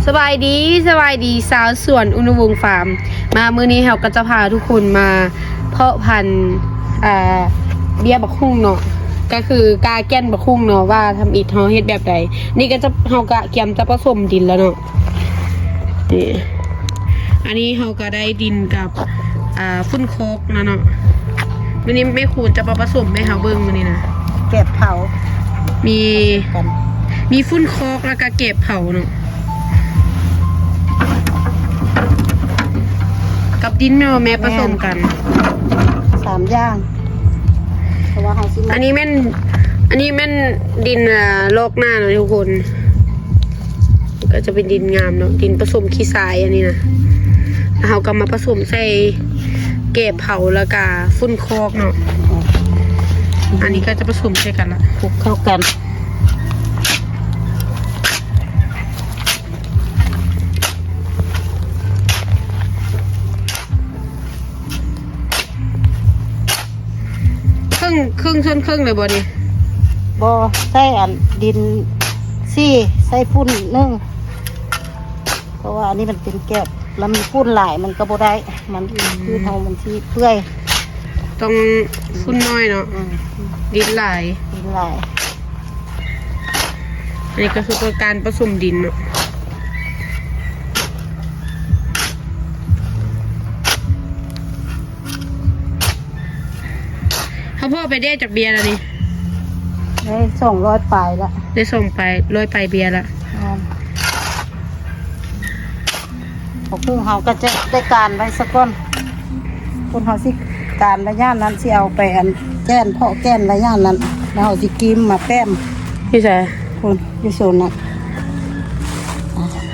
สบายดีสาวสวนอุณวงศ์ฟาร์มมามื้อนี้เราก็จะพาทุกคนมาเพาะพันธุ์เบี้ยบักฮุ่งเนาะก็คือกาแก้นบักฮุ่งเนาะว่าทำอิฐเฮาเฮ็ดแบบใดนี่ก็จะเฮากะเกียมจะผสมดินแล้วเนาะนี่อันนี้เฮาก็ได้ดินกับฟุ้นโคกนะเนาะมื้อนี้ไม่คูณจะมาผสมให้เฮาเบิ่งมื้อนี้นะเก็บเผามีฟุ้นโคกแล้วก็เก็บเผาเนาะกับดินแม่ผสมกัน3อย่างเพราะว่าเฮาสิอันนี้แม่นดินโลกหน้าเนาะทุกคนก็จะเป็นดินงามเนาะดินผสมขี้ทรายอันนี้นะเฮาก็มาผสมใส่เก็บเผาแล้วก็ฟุ้นโคกเนาะอันนี้ก็จะผสมใส่กันละคลุกเข้ากันครึ่งส่วนครึ่งเลยบ่นี่บ่ใส่อันดินซี่ใส่ฝุ่นนึ่งเพราะว่าอันนี้มันเป็นแก้วแล้วมีฝุ่นหลายมันก็บ่ได้มันคือเฮามันสิเปื่อยต้องฝุ่นน้อยเนาะดินหลายอันนี้ก็คือการผสมดินเนาะพ่อไปได้จากเบียร์แล้วนี่ได้200 ปลายละได้ส่งไป100 ไปเบียร์ละพวกเฮาก็จะได้การไว้สักก้อนคนเฮาสิการระยะนั้นสิเอาไปอันแก้นเพาะแก้นระยะนั้นแล้วเฮาสิกิมมาแป้มพี่แซ่คุณอยู่โซนน่ะ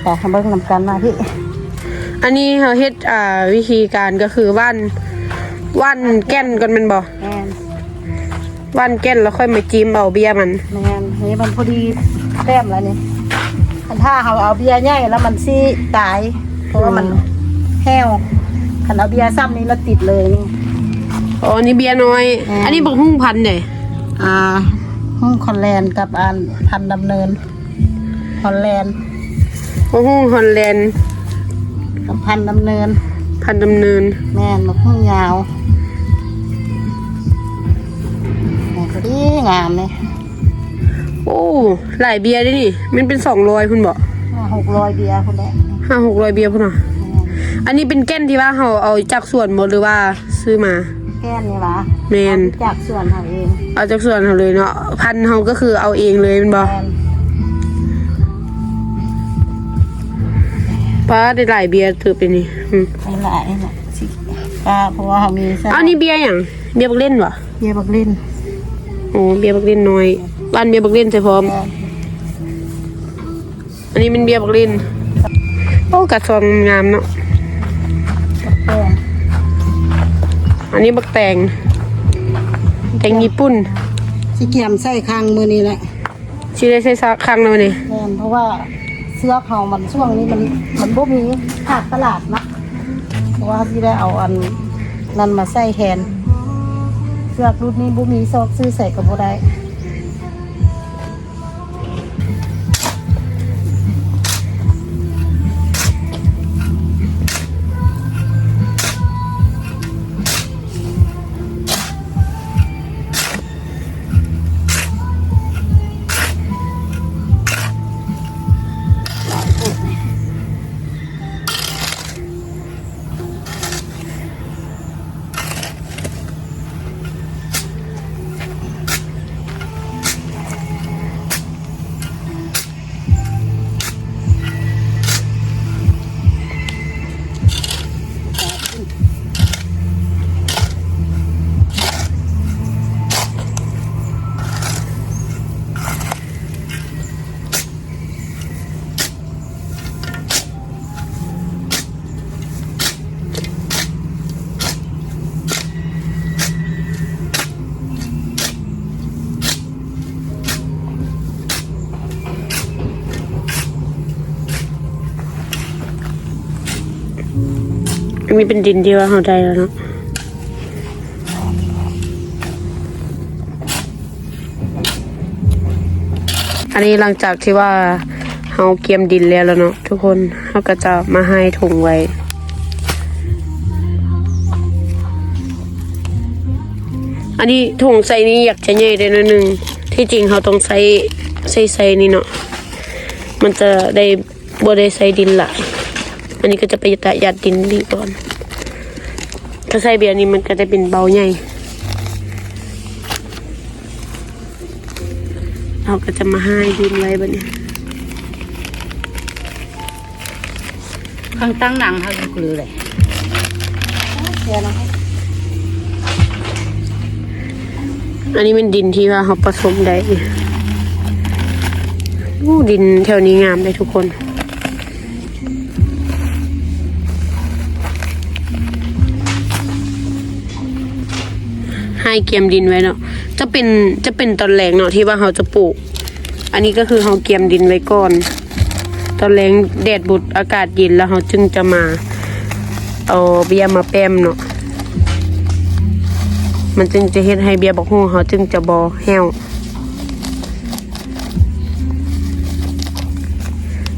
แต่ทำเบิ่งนำกันมาพี่อันนี้เฮาเฮ็ดวิธีการก็คือว่านแก้นก่อนแม่นบ่ว่านแก้นแล้วค่อยมาจิ้มเอาเบียร์มันแม่นนี่มันพอดีแต้มแล้วนี่ถ้าเราเอาเบียร์ใหญ่แล้วมันสิตายเพราะว่ามันแห้วคันเอาเบียร์ซ้ำนี้แล้วติดเลยนี่อ๋อนี่เบียร์น้อยอันนี้บักฮุ่งพันธุ์ได้ฮุ่งคอนแลนด์กับพันธุ์ดำเนินฮอลแลนด์บักฮุ่งฮอลแลนด์กับพันธุ์ดำเนินแม่นบักฮุ่งยาวดีงามเลยโอ้หลายเบียร์ได้นี่มันเป็น200คุณบอก600เบียร์คุณแหละ500-600เบียร์พุ่นน่ะอันนี้เป็นแก้นที่ว่าเขาเอาจากสวนหมดหรือว่าซื้อมาแก้นนี่วะแมนจากสวนเขาเองเอาจากสวนเขาเลยเนาะพันเขาก็คือเอาเองเลยมันบอกป้าได้หลายเบียร์ถือเป็นนี่หลายสิเพราะว่าเขามีอันนี้เบียร์อย่างเบียร์บักเล่นวะเบียร์บักเล่นโอ้เบียร์บักเล่นน้อยบ้านเบียร์บักเล่นใช่พร้อมอันนี้เป็นเบียร์บักเล่นโอ้กระซองงามเนาะอันนี้บักแตงญี่ปุ่นสิเกียมใส่คางมือนี่แหละชิได้ใส่คางแล้วนี่เพราะว่าเสื้อเขามันช่วงนี้มันบ่มีขาดตลาดนะเพราะว่าที่ได้เอาอันนั้นมาใส่แทนเสื้อรุ่นนี้บ่มีซอกซื้อใส่กับบ่ได้มีเป็นดินที่ว่าเขาได้แล้วเนาะ อันนี้หลังจากที่ว่า เฮาเกียมดินแล้วเนาะทุกคนเฮาก็จะมาให้ถุงไว้อันนี้ถุงใส่นี้อยากจะใหญ่ได้หน่อยนึงที่จริงเขาต้องใส่นี่เนาะมันจะได้บ่ได้ใส่ดินหลายอันนี้ก็จะไปประหยัดดินดีก่อนถ้าใส่เบียร์นี้มันก็จะเป็นเบาใหญ่เราก็จะมาให้ดินไว้บัดนี้ ข้างตั้งหนังเขาคือเลย เดี๋ยวนะ อันนี้เป็นดินที่ว่าเขาผสมได้ดินแถวนี้งามเลยทุกคนให้เกียมดินไว้เนาะจะเป็นตอนแรกเนาะที่ว่าเขาจะปลูกอันนี้ก็คือเขาเกียมดินไว้ก่อนตอนแรงแดดบุดอากาศเย็นแล้วเขาจึงจะมาเอาเบียร์มาแปมเนาะมันจึงจะเฮ็ดให้เบียร์บักฮู้เขาจึงจะบ่แห้ว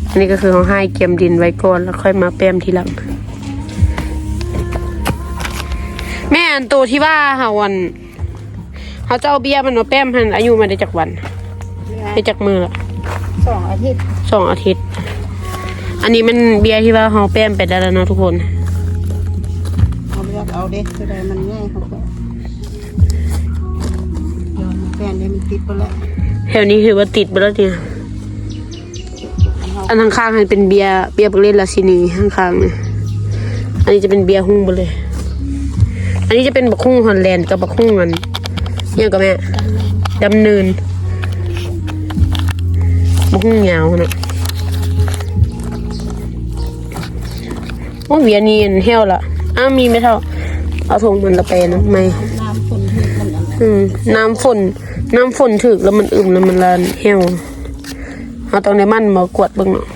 อันนี้ก็คือเขาให้เกียมดินไว้ก่อนแล้วค่อยมาแปมทีหลังแม่อันตัวที่ว่าเขาจะเอาเบียร์มันมาแปมหันอายุมาได้จากวันได้จากมือละ 2 อาทิตย์ 2 อาทิตย์อันนี้มันเบียร์ที่ว่าเขาแปมไปได้แล้วเนาะทุกคน เอาเลือกเอาเด้คือใดมันง่ายเขาก็ย้อนแฟนได้มันติดไปแล้ว แถวนี้ถือว่าติดไปแล้วเนี่ยอันข้างๆให้เป็นเบียร์บักเล่นลาซินีข้างๆเนี่ยอันนี้จะเป็นเบียร์หุ้งไปเลยอันนี้จะเป็นบักหุ้งฮอลแลนด์กับบักหุ้งมันเนี่ยกับแม่ดำเนินบักหุ้งยาวนะโอ้เบียร์นี่เที่ยวละมีไม่เท่าเอาถุงมันละไปนะไม่ น้ำฝนที่มันน้ำฝนถึกแล้วมันแล้วมันลานเหี่ยวเอาตรงในมันมากวดเบิ่งเนาะ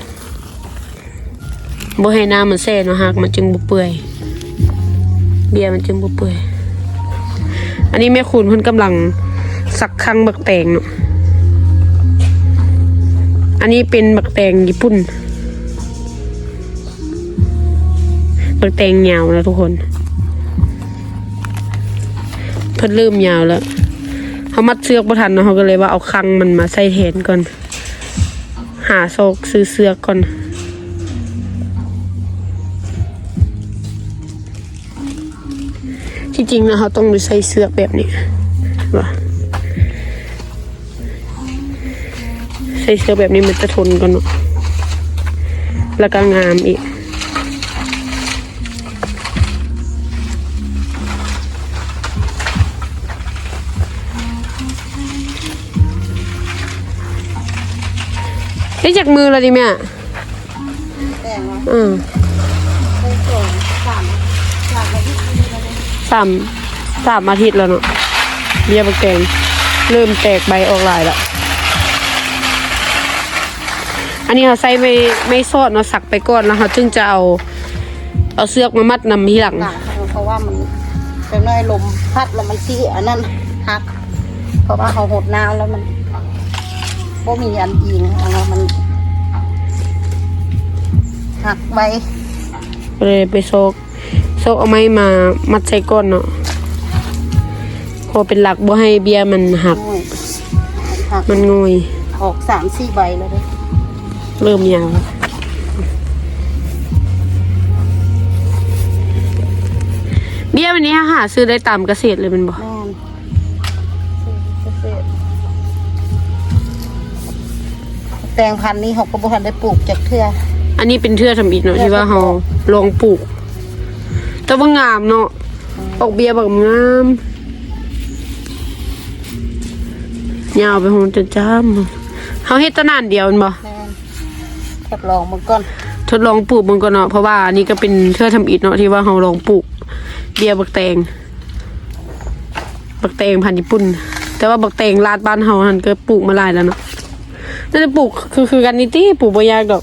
บ่ให้น้ำมันแซ่เนาะหากมันจึงบ่เปื่อยเบียร์มันจึงบ่เปื่อยอันนี้แม่คุณเพิ่นกำลังสักคังบักแตงเนาะอันนี้เป็นบักแตงญี่ปุ่นบักแตงยาวนะทุกคนเพิ่นเริ่มยาวแล้วเขามัดเสือกบ่ทันเนาะเขาก็เลยว่าเอาคังมันมาใส่แทนก่อนหาโซกซื้อเสือกก่อนที่จริงนะเขาต้องใส่เสือกแบบนี้ว่าใส่เสือกแบบนี้มันจะทนกันเนาะแล้วก็งามอีกได้จากมือแล้วดิแม่ แต่งว่า 3 ไปส่ง3 อาทิตย์นี้แล้วเด้ 3 อาทิตย์แล้วเนาะเบียร์บักแตงเริ่มแตกใบออกลายแล้วอันนี้เขาใส่ไม่ซอดเนาะสักไปก่อนแล้วเขาจึงจะเอาเสือกมามัดนำทีหลัง หนังเพราะว่ามันเป็นน้อยลมพัดแล้วมันสิอันนั้นหักเพราะว่าเขาหดน้ำแล้วมันบ่มีอันอิงอันนั้นมันหักไว้ เลยไปโซกเอาไม้มามัดใส่ก้อนเนาะพอเป็นหลักบ่ให้เบียร์มันหัก หัก มันงอย ออก3-4 ใบแล้วเด้ เริ่มยาวเบียร์วันนี้หาซื้อได้ตามเกษตรเลยมันบอก แม่นแตงพันธุ์นี้เขาก็บ่ทันได้ปลูกจากเทื่อ อันนี้เป็นเทื่อทำอิฐเนาะที่ว่าเราลองปลูกแต่ว่างามเนาะออกเบียร์แบบงามยาวไปหนจนจ้ามเขาเฮ็ดตะนานเดียวมันบ่ แม่นทดลองมันก่อน ทดลองปลูกมันก่อนเนาะเพราะว่าอันนี้ก็เป็นเทื่อทำอิฐเนาะที่ว่าเราลองปลูกเบียร์บักแตงพันธุ์ญี่ปุ่นแต่ว่าบักแตงลาดบ้านเฮาหันก็ปลูกมาหลายแล้วเนาะน่าจะปลูกคือกันนี่ติปลูกบ่ยากดอก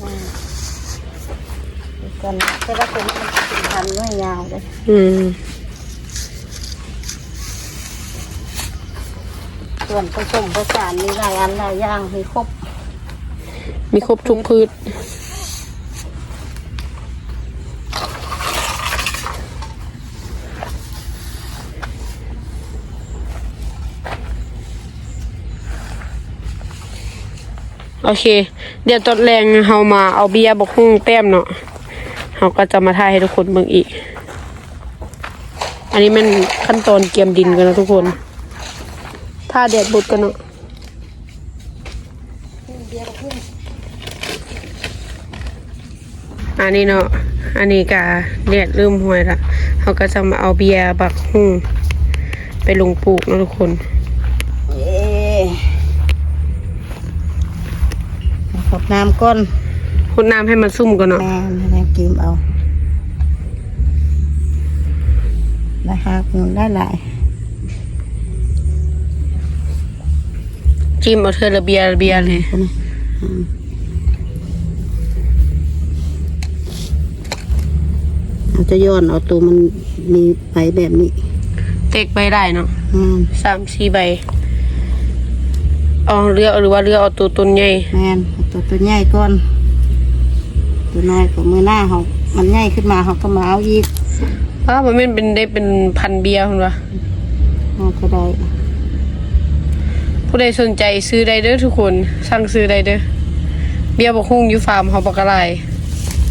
กันแต่ละคนมันเป็นพันธุ์ไม่ยาวเลย ส่วนผสมผสานมีหลายอันหลายอย่างมีครบ มีครบทุกพืชโอเค เดี๋ยวตอนแรงเฮามาเอาเบียร์บักฮุ่งแต้มเนาะเฮาก็จะมาถ่ายให้ทุกคนเบิ่งอีก อันนี้มันขั้นตอนเกียมดินกันนะทุกคนถ้าแดดบุดกันเนาะอันนี้เนาะอันนี้กะแดดเริ่มห่วยละเขาก็จะมาเอาเบียร์บักฮุ่งไปลงปลูกนะทุกคน ขอบน้ำก้น พดน้ำให้มันซุ่มก่อนเนาะ แม่ให้กิมเอานะคะได้หลาย จิ้มเอาเธอระเบียร์เลย เราจะย้อนเอาตัวมันมีใบแบบนี้ เตกใบได้เนาะ 3-4 ใบเอาเรือหรือว่าเรือเอาตัวต้นใหญ่ แม่นตัวใหญ่ก่อนตัวน้อยก็มือหน้าเขามันใหญ่ขึ้นมาเขาก็มาเอาอีก เพราะมันเป็นได้เป็นพันเบียร์คุณวะ เขาก็ได้ ผู้ใดสนใจซื้อได้เด้อทุกคนสั่งซื้อได้เด้อเบียร์บักฮุ่งอยู่ฟาร์มเขาปากกะไร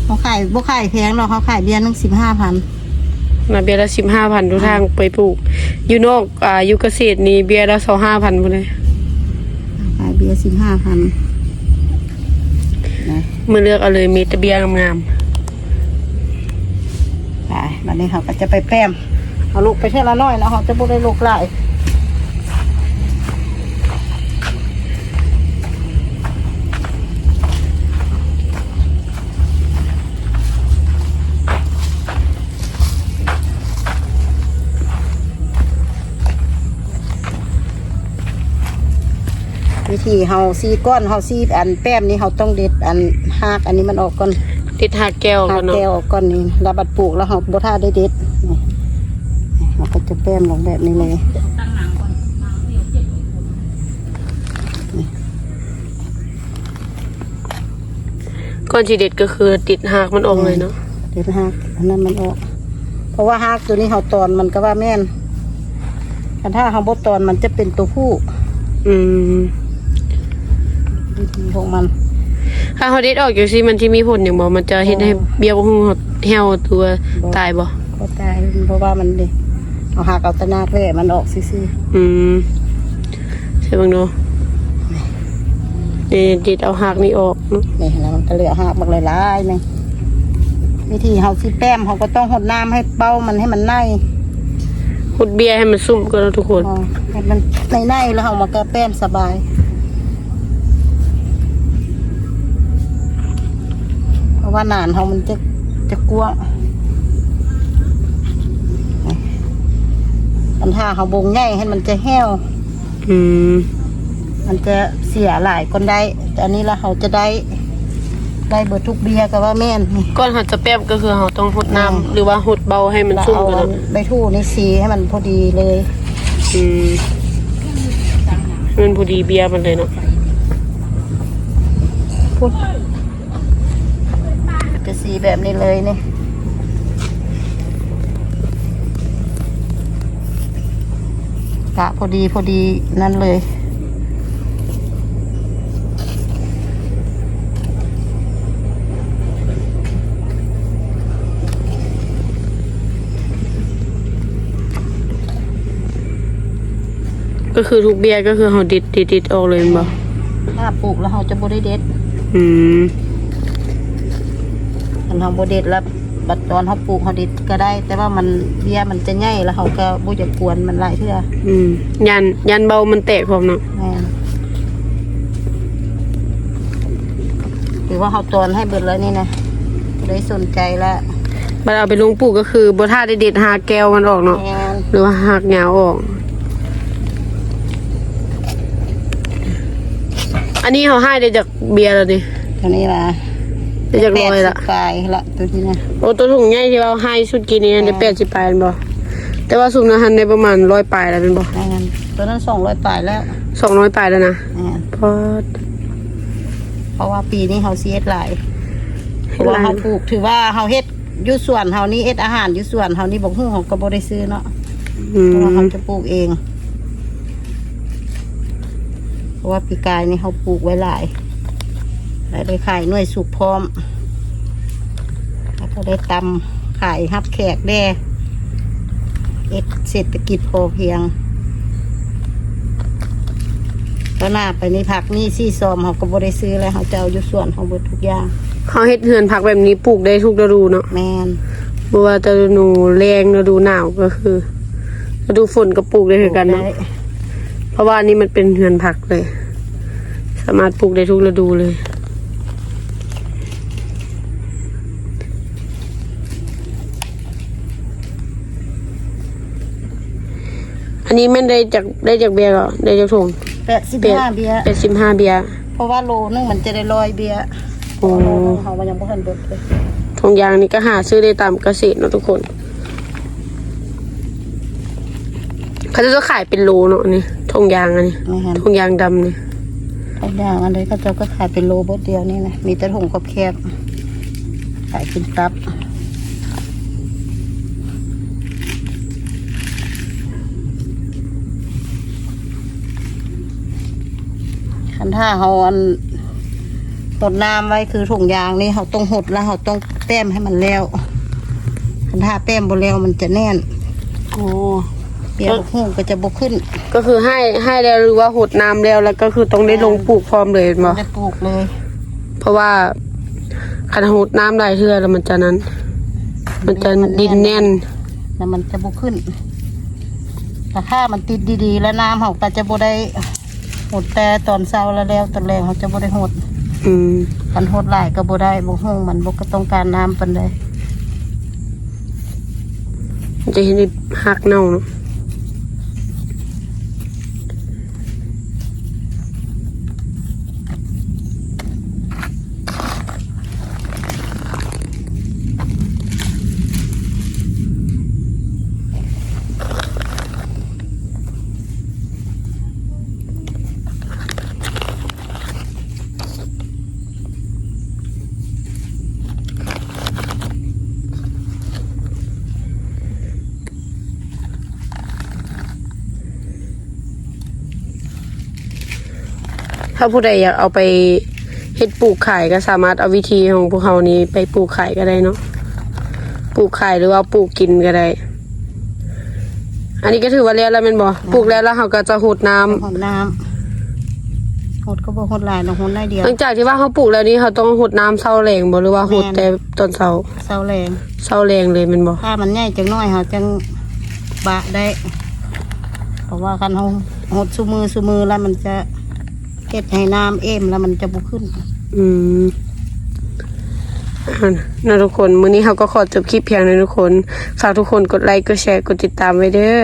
เขาขายบ่ขายแพงหรอกเขาขายเดือนนึง15,000 นะเบียร์ละ15,000ทุกทางไปปลูกอยู่นอกอยู่เกษตรนี่เบียร์ละ25,000พุ่นเลย ขายเบียร์15,000นะ มือเลือกเอาเลยมีแต่เบียร์งาม ไปวันนี้เขาก็จะไปแป้มเอาลูกไปเท่าละน้อยนะเขาจะบ่ได้ลูกหลาย วิธีเฮาซีก้อนเฮาซีอันแป้มนี่เฮาต้องเด็ดอันหากอันนี้มันออกก่อน ๆติดหากแก้ว หา กั ก นเนาะ แก้วออกก่อนนี่แล้วบัดปลูกแล้วเฮาบ่ท่าได้เด็ดนี่เราก็จะแป้มลงแบบนี้เลย ก้อนสีเด็ดก็คือติดหากมันออกเลยเนาะ เด็ดหากอันนั้นมันออก เพราะว่าหากตัวนี้เฮาตอนมันก็ว่าแม่นคันถ้าเฮาบ่ตอนมันจะเป็นตัวผู้ อืม วิธีของมัน ถ้าเขาเด็ดออกอยู่สิมันที่มีผลอย่างบ่มันจะเฮ็ดให้เบียร์บักฮุ่งเหี่ยวตัวตายบ่ ก็ตายเพราะว่ามันดิเอาหากเอาตะนาแว่มันออกซื่อ อืมใช่บังดูนี่ดิดเอาหากนี่ออกเนาะ ๆนี่แล้วมันก็เหลือหากบักหลายๆนี่วิธีเฮาสิแป้มเฮาก็ต้องหดน้ำให้เป้ามันให้มันไหน ขุดเบียร์ให้มันซุ่มก่อนเนาะทุกคน ให้มันในๆแล้วเฮามาก็แป้มสบายเพราะว่าหนานเฮามันจะกว้างอันถ้าเฮาบงใหญ่ให้มันจะแห้ว อืม มันจะเสียหลายคนได้แต่อันนี้ละเขาจะได้เบิดทุกเบียร์ก็ว่าแม่นนี่ ก่อนเขาจะแป๊บก็คือเขาต้องหดน้ำหรือว่าหดเบาให้มัน เรา ซุ่ม เอา กันเนาะ ใบทู่นี่สีให้มันพอดีเลย อืมมันพอดีเบียร์มันเลยเนาะ พูดจะสีแบบนี้เลยนี่กะพอดีนั่นเลย ก็คือทุกเบียร์ก็คือเขาดิดออกเลยแม่นบ่ ถ้าปลูกแล้วเขาจะบริเด็ด อืม ถ้าเขาบริเด็ดแล้วบัดตอนเขาปลูกเขาดิดก็ได้ แต่ว่ามันเบียร์มันจะใหญ่แล้วเขาก็บ่จะกวนมันหลายเทื่อ อืมยันเบามันแตกพร้อมเนาะ แม่นหรือว่าเขาตอนให้เบิดแล้วนี่นะได้สนใจแล้ว บัดเอาไปลงปลูกก็คือบ่ท่าได้เด็ดหากแก้วมันออกเนาะ แม่น หรือว่าหากเหงาออก อันนี้เขาให้ได้จากเบียร์แล้วดิ เท่านี้ละ ได้จากร้อยละ 80ปลายละตัวนี้นะ โอ้ตัวถุงใหญ่ที่เราให้ชุดกินนี่ได้80 ปลายแม่นบ่แต่ว่าสุ่มนะฮันได้ประมาณ100 ปลายแล้วเป็นบ่ แม่นตัวนั้น200ปลายแล้ว 200 ปลายแล้วนะ แม่น พอด เพราะว่าปีนี้เฮาสิเฮ็ดหลายเพราะว่าเฮาปลูกถือว่าเฮาเฮ็ดอยู่สวนเฮานี่เฮ็ดอาหารอยู่สวนเฮานี่บ่ฮู้เฮาก็บ่ได้ซื้อเนาะ อื เพราะว่าเฮา ม จะปลูกเองเพราะว่าปีกายนี่เฮาปลูกไว้หลายได้ขายหน่วยสุกพร้อมแล้วก็ได้ตำขายรับแขกได้เอ็ดเศรษฐกิจพอเพียงแล้วหน้าไปนี่ผักนี่ซี่ซอมเขาก็บ่ได้ซื้อแล้วเขาจะเอาอยู่ส่วนเขาเบิดทุกอย่าง เขาเฮ็ดเฮือนผักแบบนี้ปลูกได้ทุกฤดูเนาะ แมน บ่ว่าจะฤดูแล้งฤดูหนาวก็คือฤดูฝนก็ปลูกได้เหมือนกันเนาะ ได้ เพราะว่านี่มันเป็นเฮือนผักเลย สามารถปลูกได้ทุกฤดูเลย อันนี้แม่นได้จากเบียร์ก็ได้จากถุง 85เบียร์ 85เบียร์ เพราะว่าโลนึงมันจะได้100เบียร์ โอ้ โลนึงเขามันยังบ่ทันเบิดเลย ถุงยางนี่ก็หาซื้อได้ตามเกษตรเนาะทุกคนเขาจะขายเป็นโลเนาะนี่ถุงยางอันนี้ ไม่หัน ถุงยางดำนี่ ทุกอย่างอันนี้เขาเจ้าก็ขายเป็นโลเบิดเดียวนี่นะมีแต่ถุงแคบขายเป็นตับคันถ้าเขาอันหดน้ำไว้คือถุงยางนี่เขาต้องหดแล้วเขาต้องแต้มให้มันแล้วคันถ้าแต้มบนแล้วมันจะแน่น โอ้ เปียกหูก็จะบกขึ้น ก็คือให้แล้วหรือว่าหดน้ำแล้วก็คือต้องได้ลงปลูกพร้อมเลยเห็นบ่ ได้ปลูกเลย เพราะว่าคันหดน้ำได้เทื่อแล้วมันจะนั้น มันจะดินแน่น แล้วมันจะบกขึ้นแต่ถ้ามันติดดีๆ แล้วน้ำเขาก็จะบได้หดแต่ตอนเช้าแล้วตอนแรงเขาจะบได้หด อืม มันหดหลายก็บได้บกหูมันบกก็ต้องการน้ำปันใด มันจะเห็นหักเน่าเนาะถ้าผู้ใดอยากเอาไปเฮ็ดปลูกขายก็สามารถเอาวิธีของพวกเขานี้ไปปลูกขายก็ได้เนาะปลูกขายหรือว่าปลูกกินก็ได้ อันนี้ก็ถือว่าแล้วแม่นบ่ปลูกแล้วเขาก็จะหดน้ำ หดน้ำหดก็บหดหลายเนาะหดได้เดียว หลังจากที่ว่าเขาปลูกแล้วนี่เขาต้องหดน้ำเช้าแรงบ่หรือว่าหดแต่ตอนเช้า เศร้าแรง เช้าแรงเลยแม่นบ่ ถ้ามันใหญ่จังน้อยเขาจังบะได้ เพราะว่าคันเขาหดซูมือแล้วมันจะเก็ดให้น้ำเอ็มแล้วมันจะบุขึ้น อืมนะทุกคนมื้อนี้เขาก็ขอจบคลิปเพียงเท่านี้ทุกคนฝากทุกคนกดไลค์กดแชร์กดติดตามไว้เด้อ